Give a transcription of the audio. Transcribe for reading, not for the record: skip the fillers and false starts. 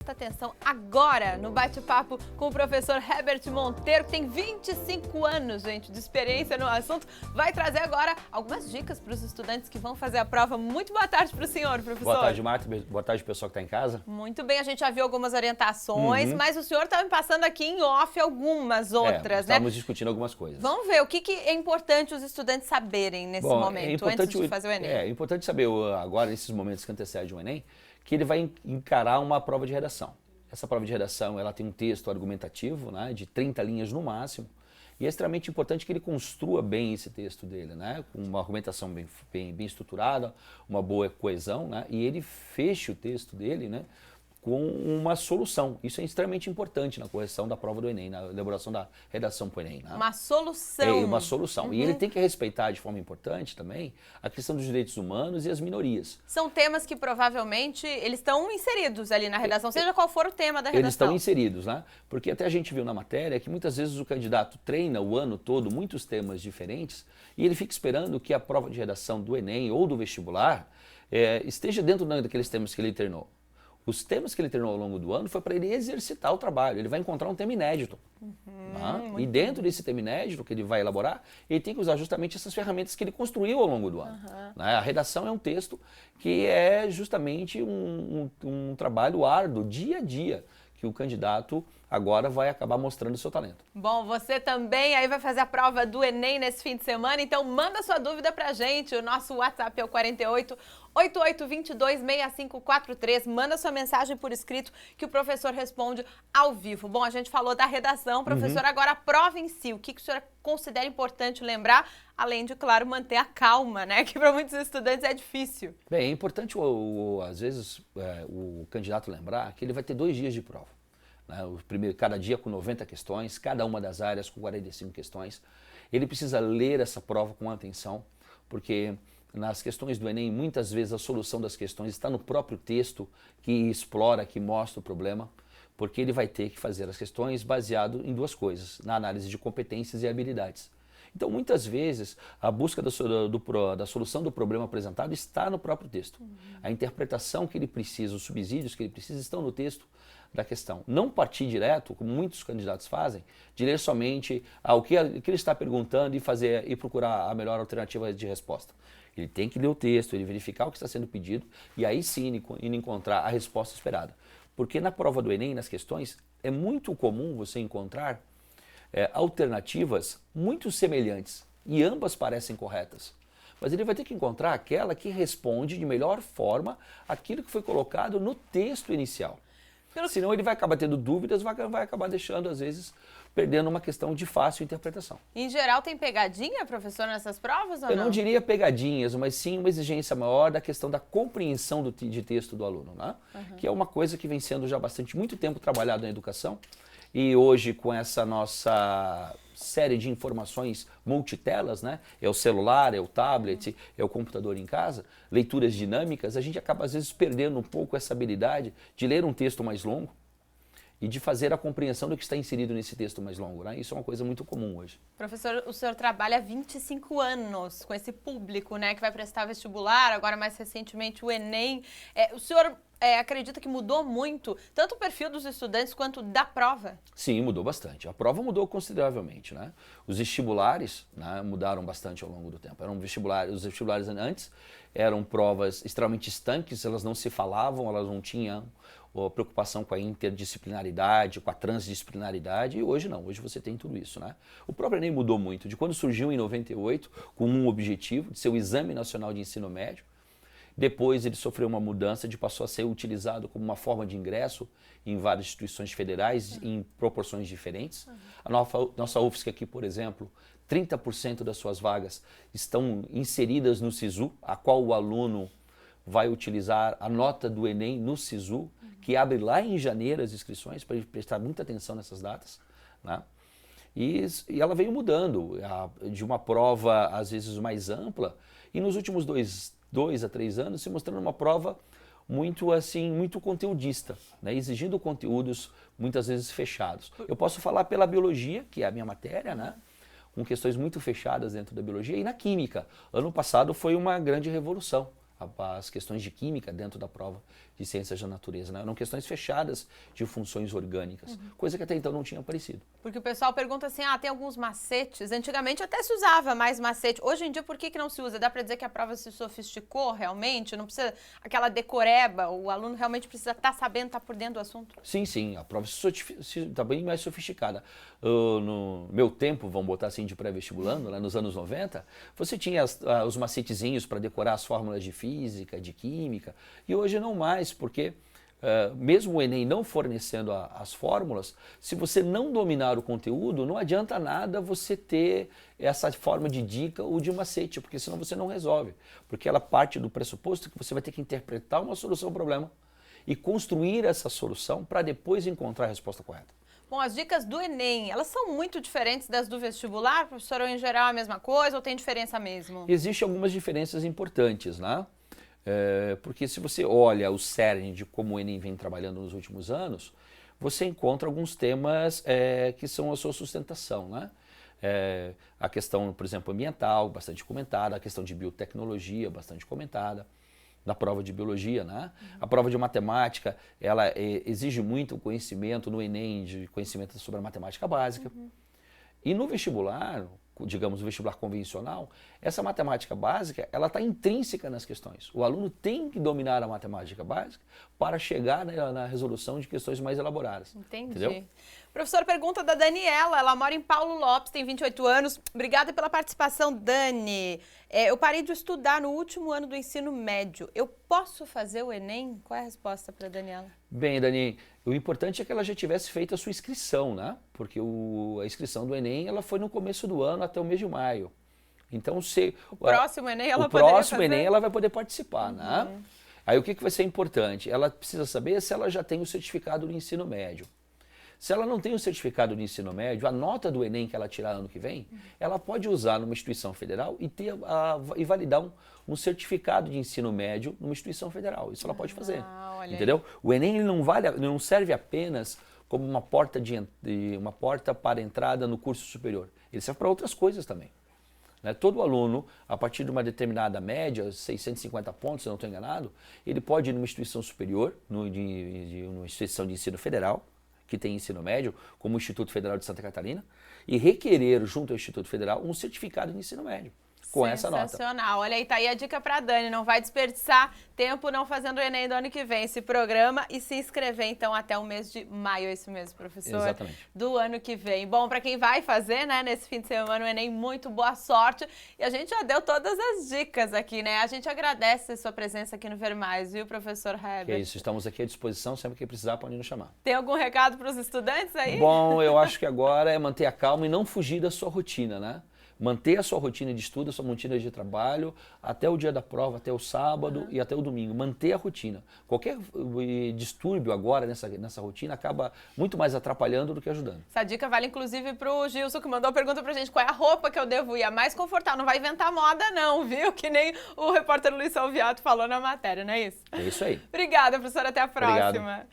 Presta atenção agora no bate-papo com o professor Herbert Monteiro, que tem 25 anos, gente, de experiência no assunto. Vai trazer agora algumas dicas para os estudantes que vão fazer a prova. Muito boa tarde para o senhor, professor. Boa tarde, Marta. Boa tarde, pessoal que está em casa. Muito bem, a gente já viu algumas orientações, mas o senhor estava me passando aqui em off algumas outras, né? Estamos discutindo algumas coisas. Vamos ver o que é importante os estudantes saberem nesse momento, antes de fazer o Enem. É importante saber agora, nesses momentos que antecedem o Enem, que ele vai encarar uma prova de redação. Essa prova de redação ela tem um texto argumentativo, né, de 30 linhas no máximo, e é extremamente importante que ele construa bem esse texto dele, né, com uma argumentação bem estruturada, uma boa coesão, né, e ele feche o texto dele, né, com uma solução. Isso é extremamente importante na correção da prova do Enem, na elaboração da redação para o Enem. Né? Uma solução. Uma solução. E ele tem que respeitar de forma importante também a questão dos direitos humanos e as minorias. São temas que provavelmente eles estão inseridos ali na redação, seja qual for o tema da redação. Eles estão inseridos, né? Porque até a gente viu na matéria que muitas vezes o candidato treina o ano todo muitos temas diferentes e ele fica esperando que a prova de redação do Enem ou do vestibular esteja dentro daqueles temas que ele treinou. Os temas que ele treinou ao longo do ano foi para ele exercitar o trabalho. Ele vai encontrar um tema inédito. E dentro desse tema inédito que ele vai elaborar, ele tem que usar justamente essas ferramentas que ele construiu ao longo do ano. A redação é um texto que é justamente um trabalho árduo, dia a dia, que o candidato agora vai acabar mostrando o seu talento. Bom, você também aí vai fazer a prova do Enem nesse fim de semana, então manda sua dúvida pra gente. O nosso WhatsApp é o 48 8822 6543. Manda sua mensagem por escrito que o professor responde ao vivo. Bom, a gente falou da redação, professor, agora a prova em si. O que o senhor considera importante lembrar, além de, claro, manter a calma, né? Que para muitos estudantes é difícil. Bem, é importante, às vezes, o candidato lembrar que ele vai ter 2 dias de prova. Cada dia com 90 questões, cada uma das áreas com 45 questões. Ele precisa ler essa prova com atenção, porque nas questões do Enem, muitas vezes a solução das questões está no próprio texto que explora, que mostra o problema, porque ele vai ter que fazer as questões baseado em 2 coisas, na análise de competências e habilidades. Então, muitas vezes, a busca da solução do problema apresentado está no próprio texto. A interpretação que ele precisa, os subsídios que ele precisa estão no texto da questão. Não partir direto, como muitos candidatos fazem, de ler somente o que ele está perguntando e procurar a melhor alternativa de resposta. Ele tem que ler o texto, ele verificar o que está sendo pedido e aí sim ele encontrar a resposta esperada. Porque na prova do Enem, nas questões, é muito comum você encontrar alternativas muito semelhantes e ambas parecem corretas. Mas ele vai ter que encontrar aquela que responde de melhor forma aquilo que foi colocado no texto inicial. Senão ele vai acabar tendo dúvidas, vai acabar deixando, às vezes, perdendo uma questão de fácil interpretação. Em geral, tem pegadinha, professor, nessas provas ou não? Eu não diria pegadinhas, mas sim uma exigência maior da questão da compreensão de texto do aluno, né? Que é uma coisa que vem sendo já muito tempo trabalhado na educação. E hoje, com essa nossa série de informações multitelas, né? É o celular, é o tablet, é o computador em casa, leituras dinâmicas, a gente acaba às vezes perdendo um pouco essa habilidade de ler um texto mais longo e de fazer a compreensão do que está inserido nesse texto mais longo, né? Isso é uma coisa muito comum hoje. Professor, o senhor trabalha há 25 anos com esse público, né? Que vai prestar vestibular, agora mais recentemente o Enem. O senhor acredita que mudou muito, tanto o perfil dos estudantes quanto da prova? Sim, mudou bastante. A prova mudou consideravelmente, né? Os vestibulares, né, mudaram bastante ao longo do tempo. Os vestibulares antes eram provas extremamente estanques, elas não se falavam, elas não tinham preocupação com a interdisciplinaridade, com a transdisciplinaridade, e hoje não, hoje você tem tudo isso, né? O próprio Enem mudou muito, de quando surgiu em 98, com um objetivo, de ser o Exame Nacional de Ensino Médio. Depois ele sofreu uma mudança, passou a ser utilizado como uma forma de ingresso em várias instituições federais em proporções diferentes. A nossa UFSC aqui, por exemplo, 30% das suas vagas estão inseridas no SISU, a qual o aluno vai utilizar a nota do Enem no SISU, que abre lá em janeiro as inscrições, para prestar muita atenção nessas datas, né? E ela veio mudando de uma prova, às vezes, mais ampla, e nos últimos 2 a 3 anos se mostrando uma prova muito conteudista, né? Exigindo conteúdos muitas vezes fechados. Eu posso falar pela biologia, que é a minha matéria, né? Com questões muito fechadas dentro da biologia, e na química. Ano passado foi uma grande revolução. as questões de química dentro da prova de ciências da natureza, né? Eram questões fechadas de funções orgânicas, coisa que até então não tinha aparecido. Porque o pessoal pergunta assim, tem alguns macetes, antigamente até se usava mais macete, hoje em dia por que não se usa? Dá para dizer que a prova se sofisticou realmente? Não precisa aquela decoreba, o aluno realmente precisa estar sabendo, estar por dentro do assunto? Sim, a prova está bem mais sofisticada. No meu tempo, vamos botar assim, de pré-vestibulando, lá nos anos 90, você tinha os macetezinhos para decorar as fórmulas de física, de química, e hoje não mais, porque mesmo o Enem não fornecendo as fórmulas, se você não dominar o conteúdo, não adianta nada você ter essa forma de dica ou de macete, porque senão você não resolve, porque ela parte do pressuposto que você vai ter que interpretar uma solução ao problema e construir essa solução para depois encontrar a resposta correta. Bom, as dicas do Enem, elas são muito diferentes das do vestibular, professor, ou em geral é a mesma coisa, ou tem diferença mesmo? Existem algumas diferenças importantes, né? Porque se você olha o cerne de como o Enem vem trabalhando nos últimos anos, você encontra alguns temas que são a sua sustentação, né? A questão, por exemplo, ambiental, bastante comentada, a questão de biotecnologia, bastante comentada. Na prova de biologia, né? A prova de matemática, ela exige muito conhecimento no Enem, de conhecimento sobre a matemática básica. E no vestibular, digamos, o vestibular convencional, essa matemática básica, ela está intrínseca nas questões. O aluno tem que dominar a matemática básica para chegar na resolução de questões mais elaboradas. Entendi. Entendeu? Professor, pergunta da Daniela, ela mora em Paulo Lopes, tem 28 anos. Obrigada pela participação, Dani. Eu parei de estudar no último ano do ensino médio. Eu posso fazer o Enem? Qual é a resposta para a Daniela? Bem, Dani, o importante é que ela já tivesse feito a sua inscrição, né? Porque a inscrição do Enem, ela foi no começo do ano até o mês de maio. Então, o próximo Enem ela Enem ela vai poder participar, né? Aí o que vai ser importante? Ela precisa saber se ela já tem o certificado do ensino médio. Se ela não tem o certificado de ensino médio, a nota do Enem que ela tirar ano que vem, ela pode usar numa instituição federal e validar um certificado de ensino médio numa instituição federal. Isso ela pode fazer, entendeu? O Enem ele não serve apenas como uma porta para entrada no curso superior. Ele serve para outras coisas também. Né? Todo aluno, a partir de uma determinada média, 650 pontos, se eu não estou enganado, ele pode ir numa instituição superior, numa instituição de ensino federal, que tem ensino médio, como o Instituto Federal de Santa Catarina, e requerer, junto ao Instituto Federal, um certificado de ensino médio, com essa nota. Sensacional. Olha aí, tá aí a dica para Dani, não vai desperdiçar tempo não fazendo o Enem do ano que vem. Se programa e se inscrever, então, até o mês de maio, é isso mesmo, professor? Exatamente. Do ano que vem. Bom, para quem vai fazer, né, nesse fim de semana o Enem, muito boa sorte. E a gente já deu todas as dicas aqui, né? A gente agradece a sua presença aqui no Ver Mais, viu, professor Herbert? É isso, estamos aqui à disposição, sempre que precisar, pode nos chamar. Tem algum recado para os estudantes aí? Bom, eu acho que agora é manter a calma e não fugir da sua rotina, né? Manter a sua rotina de estudo, a sua rotina de trabalho, até o dia da prova, até o sábado e até o domingo. Manter a rotina. Qualquer distúrbio agora nessa rotina acaba muito mais atrapalhando do que ajudando. Essa dica vale inclusive para o Gilson, que mandou a pergunta pra gente, qual é a roupa que eu devo ir? A mais confortável, não vai inventar moda não, viu? Que nem o repórter Luiz Salviato falou na matéria, não é isso? É isso aí. Obrigada, professora, até a próxima. Obrigado.